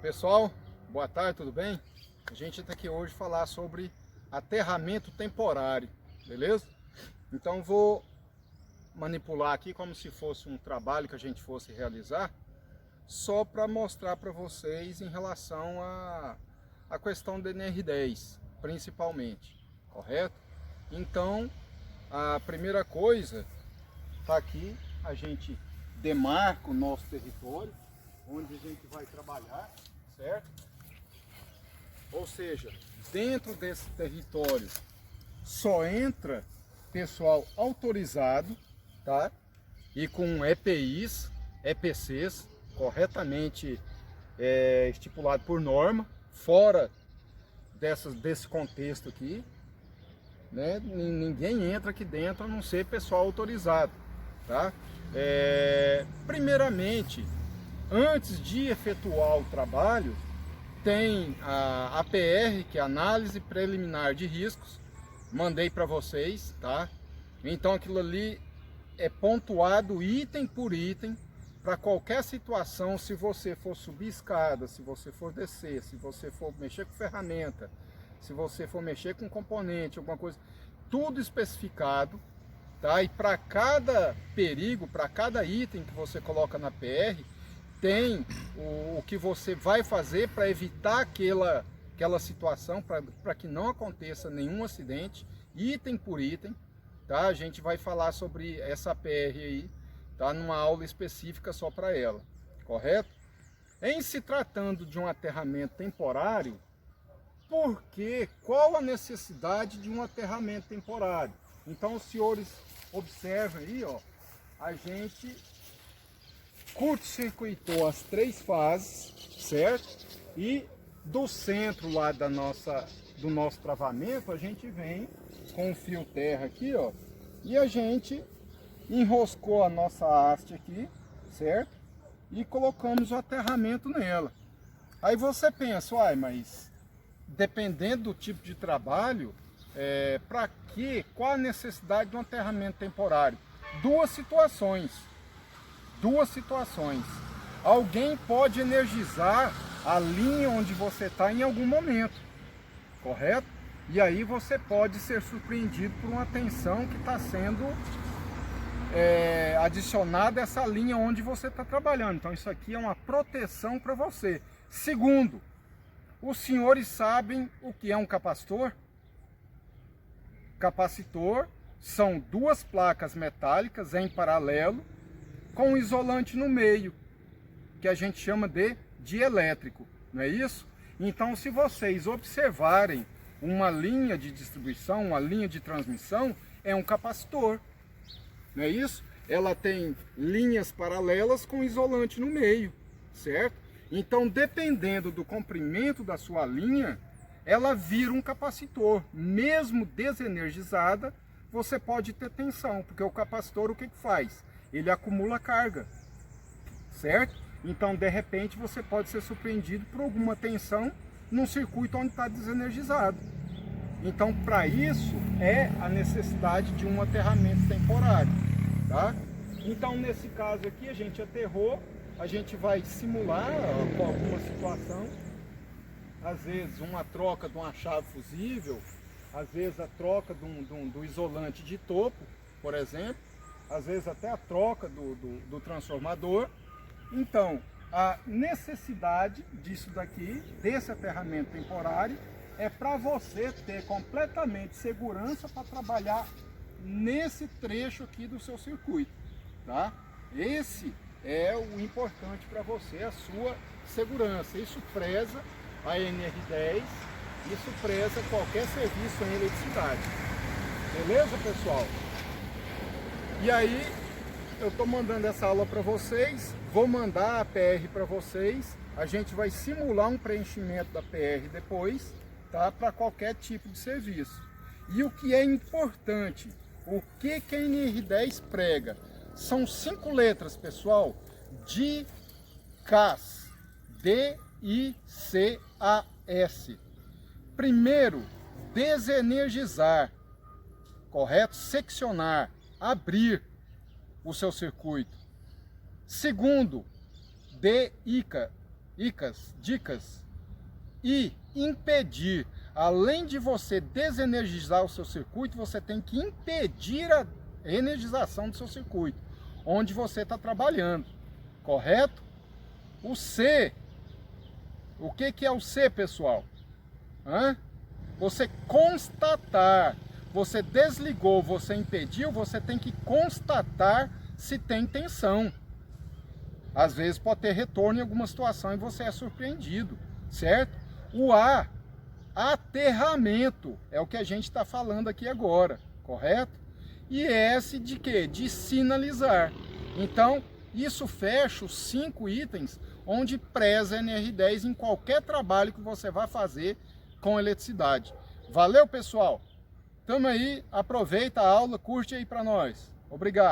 Pessoal, boa tarde, tudo bem? A gente está aqui hoje falar sobre aterramento temporário, beleza? Então vou manipular aqui como se fosse um trabalho que a gente fosse realizar, só para mostrar para vocês em relação à questão da NR10, principalmente, correto? Então, a primeira coisa está aqui, a gente demarca o nosso território, onde a gente vai trabalhar, certo? Ou seja, dentro desse território só entra pessoal autorizado, tá? E com EPIs, EPCs, corretamente estipulado por norma, fora desse contexto aqui, né? Ninguém entra aqui dentro a não ser pessoal autorizado, tá? Primeiramente, antes de efetuar o trabalho, tem a APR, que é Análise Preliminar de Riscos, mandei para vocês, tá? Então aquilo ali é pontuado item por item, para qualquer situação, se você for subir escada, se você for descer, se você for mexer com ferramenta, se você for mexer com componente, alguma coisa, tudo especificado, tá? E para cada perigo, para cada item que você coloca na PR, tem o que você vai fazer para evitar aquela situação, para que não aconteça nenhum acidente, item por item, tá? A gente vai falar sobre essa PR aí, tá? Numa aula específica só para ela, correto? Em se tratando de um aterramento temporário, qual a necessidade de um aterramento temporário? Então os senhores observem aí, ó, a gente curto-circuitou as 3 fases, certo? E do centro lá do nosso travamento, a gente vem com o fio terra aqui, ó, e a gente enroscou a nossa haste aqui, certo? E colocamos o aterramento nela. Aí você pensa, uai, mas dependendo do tipo de trabalho, para quê? Qual a necessidade de um aterramento temporário? Duas situações. Alguém pode energizar a linha onde você está em algum momento, correto? E aí você pode ser surpreendido por uma tensão que está sendo adicionada a essa linha onde você está trabalhando. Então isso aqui é uma proteção para você. Segundo, os senhores sabem o que é um capacitor? Capacitor são 2 placas metálicas em paralelo, com um isolante no meio, que a gente chama de dielétrico, não é isso? Então, se vocês observarem uma linha de distribuição, uma linha de transmissão, é um capacitor, não é isso? Ela tem linhas paralelas com isolante no meio, certo? Então, dependendo do comprimento da sua linha, ela vira um capacitor. Mesmo desenergizada, você pode ter tensão, porque o capacitor o que faz? Ele acumula carga, certo? Então, de repente, você pode ser surpreendido por alguma tensão num circuito onde está desenergizado. Então, para isso, é a necessidade de um aterramento temporário, tá? Então, nesse caso aqui, a gente aterrou, a gente vai simular alguma situação, às vezes uma troca de uma chave fusível, às vezes a troca do isolante de topo, por exemplo, às vezes até a troca do transformador. Então, a necessidade disso daqui, desse aterramento temporário, é para você ter completamente segurança para trabalhar nesse trecho aqui do seu circuito, tá? Esse é o importante para você, a sua segurança. Isso preza a NR10, isso preza qualquer serviço em eletricidade. Beleza, pessoal? E aí, eu estou mandando essa aula para vocês, vou mandar a PR para vocês, a gente vai simular um preenchimento da PR depois, tá? Para qualquer tipo de serviço. E o que é importante, o que a NR10 prega? São 5 letras, pessoal, DICAS, D-I-C-A-S. Primeiro, desenergizar, correto? Seccionar, abrir o seu circuito. Segundo, DICA, dicas. E impedir, além de você desenergizar o seu circuito, você tem que impedir a energização do seu circuito, onde você está trabalhando, correto? O C, o que é o C, pessoal? Você constatar, você desligou, você impediu, você tem que constatar se tem tensão. Às vezes pode ter retorno em alguma situação e você é surpreendido, certo? O A, aterramento, é o que a gente está falando aqui agora, correto? E S de quê? De sinalizar. Então, isso fecha os 5 itens onde preza NR10 em qualquer trabalho que você vai fazer com eletricidade. Valeu, pessoal? Tamo aí, aproveita a aula, curte aí para nós. Obrigado.